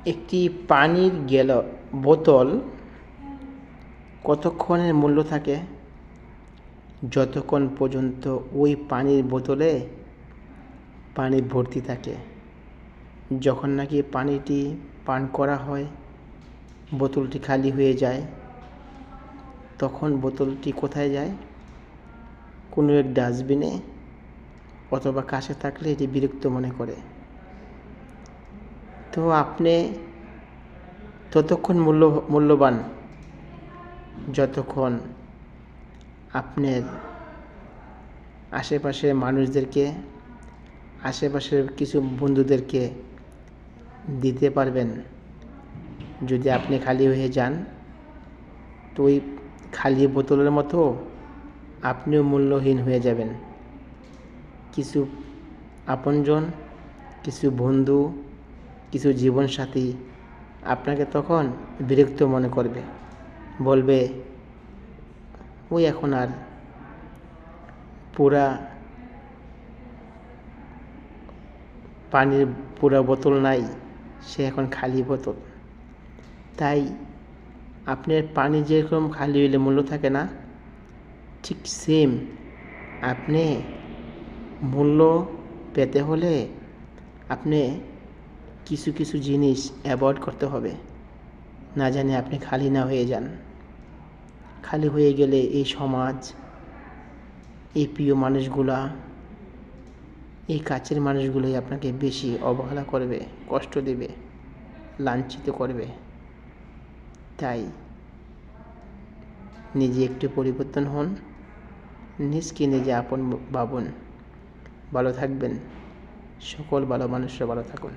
একটি পানির বোতল কতক্ষণের মূল্য থাকে? যতক্ষণ পর্যন্ত ওই পানির বোতলে পানি ভর্তি থাকে। যখন নাকি পানিটি পান করা হয়, বোতলটি খালি হয়ে যায়, তখন বোতলটি কোথায় যায়? কোনো এক ডাস্টবিনে অথবা কাছে থাকলে এটি বিরক্ত মনে করে। তো আপনি ততক্ষণ মূল্যবান যতক্ষণ আপনার আশেপাশের মানুষদেরকে, আশেপাশের কিছু বন্ধুদেরকে দিতে পারবেন। যদি আপনি খালি হয়ে যান, তো ওই খালি বোতলের মতো আপনিও মূল্যহীন হয়ে যাবেন। কিছু আপনজন, কিছু বন্ধু, কিছু জীবনসাথী আপনাকে তখন বিরক্ত মনে করবে, বলবে ওই এখন আর পানির পুরা বোতল নাই, সে এখন খালি বোতল। তাই আপনার পানি যেরকম খালি হইলে মূল্য থাকে না, ঠিক সেম আপনি মূল্য পেতে হলে আপনি কিছু কিছু জিনিস অ্যাভয়েড করতে হবে, না জানি আপনি খালি না হয়ে যান। খালি হয়ে গেলে এই সমাজ, এই প্রিয় মানুষগুলা, এই কাছের মানুষগুলোই আপনাকে বেশি অবহেলা করবে, কষ্ট দেবে, লাঞ্ছিত করবে। তাই নিজে একটু পরিবর্তন হন, নিজকে নিজে আপন ভাবুন। ভালো থাকবেন। সকল ভালো মানুষরা ভালো থাকুন।